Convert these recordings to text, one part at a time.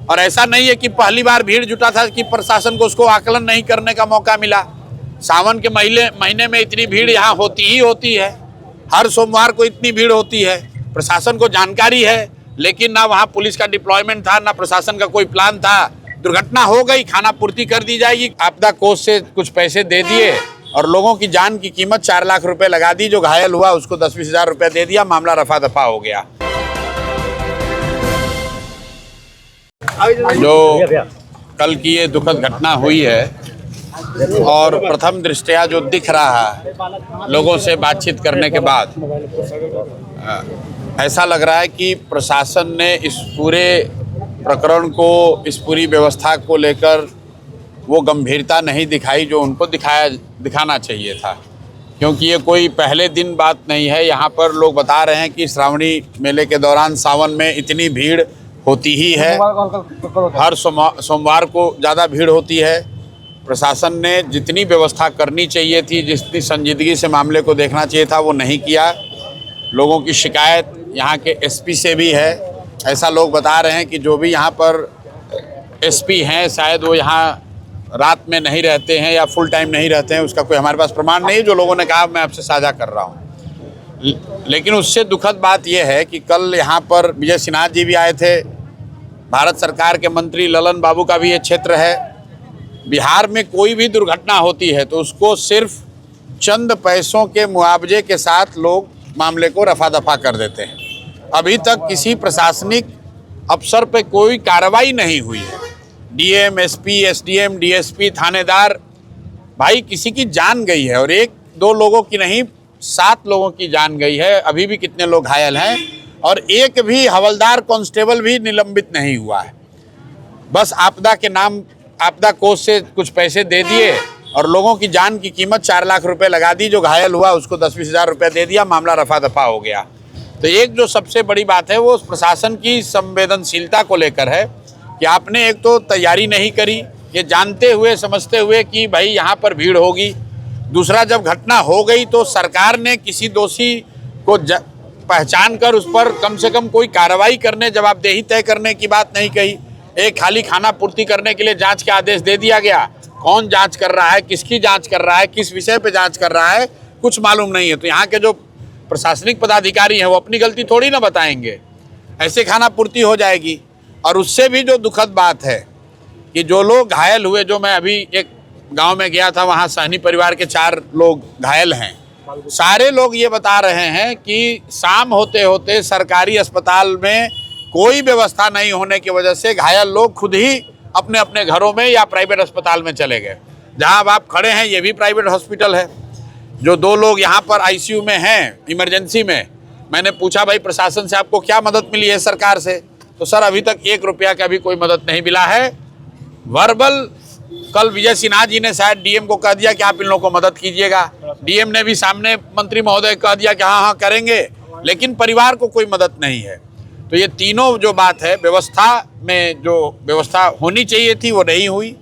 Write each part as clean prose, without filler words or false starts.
और ऐसा नहीं है कि पहली बार भीड़ जुटा था कि प्रशासन को उसको आकलन नहीं करने का मौका मिला। सावन के महीने में इतनी भीड़ यहाँ होती ही होती है, हर सोमवार को इतनी भीड़ होती है। प्रशासन को जानकारी है, लेकिन ना वहाँ पुलिस का डिप्लॉयमेंट था, ना प्रशासन का कोई प्लान था। दुर्घटना हो गई, खाना पूर्ति कर दी जाएगी, आपदा कोष से कुछ पैसे दे दिए और लोगों की जान की कीमत 4 लाख रुपए लगा दी। जो घायल हुआ उसको 10-20 हज़ार रुपए दे दिया, मामला रफा दफा हो गया। जो कल की ये दुखद घटना हुई है और प्रथम दृष्टया जो दिख रहा है लोगों से बातचीत करने के बाद, ऐसा लग रहा है कि प्रशासन ने इस पूरे प्रकरण को, इस पूरी व्यवस्था को लेकर वो गंभीरता नहीं दिखाई जो उनको दिखाना चाहिए था। क्योंकि ये कोई पहले दिन बात नहीं है। यहाँ पर लोग बता रहे हैं कि श्रावणी मेले के दौरान सावन में इतनी भीड़ होती ही है, हर सोमवार को ज़्यादा भीड़ होती है। प्रशासन ने जितनी व्यवस्था करनी चाहिए थी, जितनी संजीदगी से मामले को देखना चाहिए था, वो नहीं किया। लोगों की शिकायत यहाँ के एसपी से भी है। ऐसा लोग बता रहे हैं कि जो भी यहाँ पर एसपी हैं, शायद वो यहाँ रात में नहीं रहते हैं या फुल टाइम नहीं रहते हैं। उसका कोई हमारे पास प्रमाण नहीं है। जो लोगों ने कहा मैं आपसे साझा कर रहा हूँ। लेकिन उससे दुखद बात यह है कि कल यहाँ पर विजय सिन्हा जी भी आए थे, भारत सरकार के मंत्री ललन बाबू का भी ये क्षेत्र है। बिहार में कोई भी दुर्घटना होती है तो उसको सिर्फ चंद पैसों के मुआवजे के साथ लोग मामले को रफा दफा कर देते हैं। अभी तक किसी प्रशासनिक अफसर पे कोई कार्रवाई नहीं हुई है। डीएम, एसपी, एसडीएम, डीएसपी, थानेदार, भाई किसी की जान गई है और 1-2 लोगों की नहीं, 7 लोगों की जान गई है। अभी भी कितने लोग घायल हैं और एक भी हवलदार, कांस्टेबल भी निलंबित नहीं हुआ है। बस आपदा के नाम, आपदा कोष से कुछ पैसे दे दिए और लोगों की जान की कीमत 4 लाख रुपए लगा दी। जो घायल हुआ उसको 10-20 हज़ार रुपए दे दिया, मामला रफा दफा हो गया। तो एक जो सबसे बड़ी बात है वो प्रशासन की संवेदनशीलता को लेकर है कि आपने एक तो तैयारी नहीं करी, ये जानते हुए समझते हुए कि भाई यहाँ पर भीड़ होगी। दूसरा, जब घटना हो गई तो सरकार ने किसी दोषी को पहचान कर उस पर कम से कम कोई कार्रवाई करने, जवाबदेही तय करने की बात नहीं कही। एक खाली खाना पूर्ति करने के लिए जांच के आदेश दे दिया गया। कौन जांच कर रहा है, किसकी जांच कर रहा है, किस विषय पे जांच कर रहा है, कुछ मालूम नहीं है। तो यहाँ के जो प्रशासनिक पदाधिकारी हैं वो अपनी गलती थोड़ी ना बताएंगे, ऐसे खाना पूर्ति हो जाएगी। और उससे भी जो दुखद बात है कि जो लोग घायल हुए, जो मैं अभी एक गांव में गया था, वहाँ सहनी परिवार के 4 लोग घायल हैं। सारे लोग ये बता रहे हैं कि शाम होते होते सरकारी अस्पताल में कोई व्यवस्था नहीं होने की वजह से घायल लोग खुद ही अपने अपने घरों में या प्राइवेट अस्पताल में चले गए। जहां अब आप खड़े हैं ये भी प्राइवेट हॉस्पिटल है। जो 2 लोग यहाँ पर आईसीयू में हैं, इमरजेंसी में, मैंने पूछा भाई प्रशासन से आपको क्या मदद मिली है सरकार से, तो सर अभी तक 1 रुपया का भी कोई मदद नहीं मिला है। वर्बल कल विजय सिन्हा जी ने शायद डीएम को कह दिया कि आप इन लोगों को मदद कीजिएगा। डीएम ने भी सामने मंत्री महोदय कह दिया कि हाँ करेंगे, लेकिन परिवार को कोई मदद नहीं है। तो ये तीनों जो बात है, व्यवस्था में जो व्यवस्था होनी चाहिए थी वो नहीं हुई।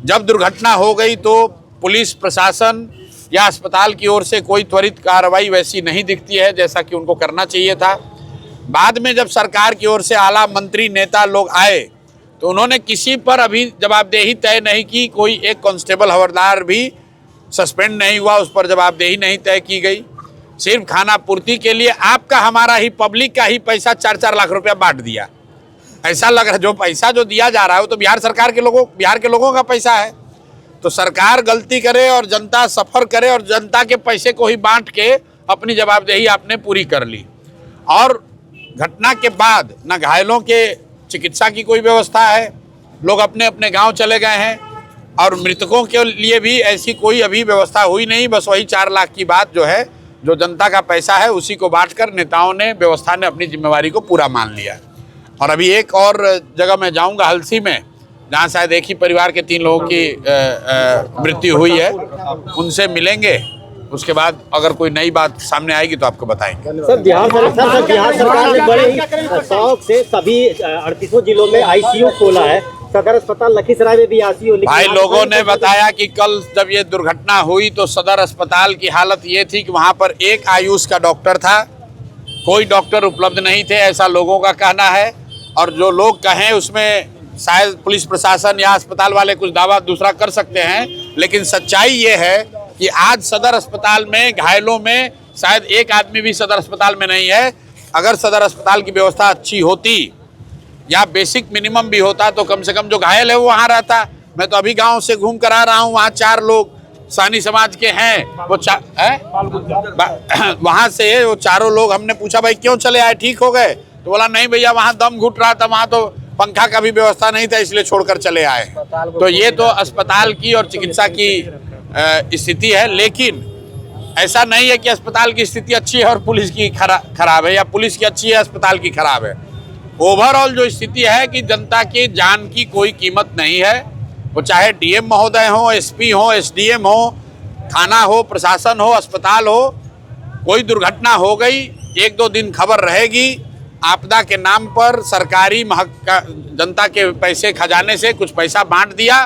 जब दुर्घटना हो गई तो पुलिस प्रशासन या अस्पताल की ओर से कोई त्वरित कार्रवाई वैसी नहीं दिखती है जैसा कि उनको करना चाहिए था। बाद में जब सरकार की ओर से आला मंत्री, नेता लोग आए तो उन्होंने किसी पर अभी जवाबदेही तय नहीं की। कोई एक कांस्टेबल, हवलदार भी सस्पेंड नहीं हुआ, उस पर जवाबदेही नहीं तय की गई। सिर्फ खाना पूर्ति के लिए आपका, हमारा ही, पब्लिक का ही पैसा 4-4 लाख रुपया बांट दिया। ऐसा लग रहा है जो पैसा जो दिया जा रहा है वो तो बिहार के लोगों का पैसा है। तो सरकार गलती करे और जनता सफ़र करे और जनता के पैसे को ही बांट के अपनी जवाबदेही आपने पूरी कर ली। और घटना के बाद न घायलों के चिकित्सा की कोई व्यवस्था है, लोग अपने अपने गांव चले गए हैं। और मृतकों के लिए भी ऐसी कोई अभी व्यवस्था हुई नहीं। बस वही 4 लाख की बात जो है, जो जनता का पैसा है उसी को बांटकर नेताओं ने, व्यवस्था ने अपनी जिम्मेवारी को पूरा मान लिया। और अभी एक और जगह मैं जाऊंगा, हलसी में, जहां शायद एक ही परिवार के 3 लोगों की मृत्यु हुई है, उनसे मिलेंगे। उसके बाद अगर कोई नई बात सामने आएगी तो आपको बताएंगे। सर बिहार सरकार ने बड़े ही शौक से सभी 38 जिलों में आईसीयू खोला है। सदर अस्पताल लखीसराय में भी आईसीयू। भाई लोगों ने बताया कि कल जब ये दुर्घटना हुई तो सदर अस्पताल की हालत ये थी कि वहाँ पर एक आयुष का डॉक्टर था, कोई डॉक्टर उपलब्ध नहीं थे, ऐसा लोगों का कहना है। और जो लोग कहें उसमें शायद पुलिस प्रशासन या अस्पताल वाले कुछ दावा दूसरा कर सकते हैं, लेकिन सच्चाई ये है कि आज सदर अस्पताल में घायलों में शायद एक आदमी भी सदर अस्पताल में नहीं है। अगर सदर अस्पताल की व्यवस्था अच्छी होती या बेसिक मिनिमम भी होता तो कम से कम जो घायल है वो वहाँ रहता। मैं तो अभी गांव से घूम कर आ रहा हूँ, वहाँ 4 लोग सानी समाज के हैं, वो वहाँ से वो चारों लोग, हमने पूछा भाई क्यों चले आए, ठीक हो गए? तो बोला नहीं भैया वहाँ दम घुट रहा था, वहाँ तो पंखा का भी व्यवस्था नहीं था, इसलिए छोड़कर चले आए। तो ये तो अस्पताल की और चिकित्सा की स्थिति है, लेकिन ऐसा नहीं है कि अस्पताल की स्थिति अच्छी है और पुलिस की खराब है, या पुलिस की अच्छी है अस्पताल की खराब है। ओवरऑल जो स्थिति है कि जनता की जान की कोई कीमत नहीं है, वो चाहे डीएम महोदय हो, एसपी हो, एसडीएम हो, थाना हो, प्रशासन हो, अस्पताल हो, कोई दुर्घटना हो गई 1-2 दिन खबर रहेगी, आपदा के नाम पर सरकारी जनता के पैसे खजाने से कुछ पैसा बांट दिया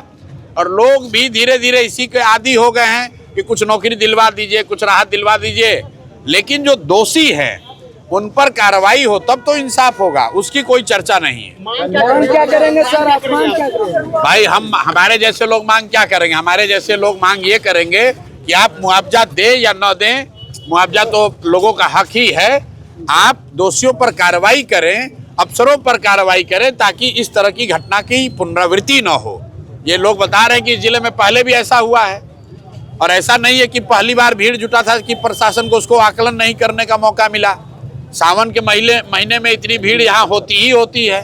और लोग भी धीरे धीरे इसी के आदी हो गए हैं कि कुछ नौकरी दिलवा दीजिए, कुछ राहत दिलवा दीजिए। लेकिन जो दोषी हैं उन पर कार्रवाई हो तब तो इंसाफ होगा, उसकी कोई चर्चा नहीं है। मांग क्या करेंगे सर, आप मांग क्या करेंगे? भाई हमारे जैसे लोग मांग क्या करेंगे? हमारे जैसे लोग मांग ये करेंगे कि आप मुआवजा दें या न दें, मुआवजा तो लोगों का हक ही है, आप दोषियों पर कार्रवाई करें, अफसरों पर कार्रवाई करें ताकि इस तरह की घटना की पुनरावृत्ति न हो। ये लोग बता रहे हैं कि इस जिले में पहले भी ऐसा हुआ है, और ऐसा नहीं है कि पहली बार भीड़ जुटा था कि प्रशासन को उसको आकलन नहीं करने का मौका मिला। सावन के महीने में इतनी भीड़ यहाँ होती ही होती है,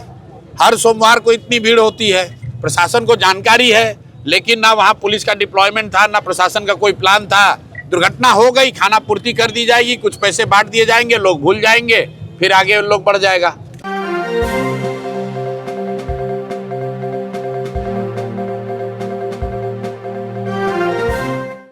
हर सोमवार को इतनी भीड़ होती है, प्रशासन को जानकारी है, लेकिन ना वहाँ पुलिस का डिप्लॉयमेंट था, ना प्रशासन का कोई प्लान था। दुर्घटना हो गई, खाना पूर्ति कर दी जाएगी, कुछ पैसे बांट दिए जाएंगे, लोग भूल जाएंगे, फिर आगे लोग बढ़ जाएगा।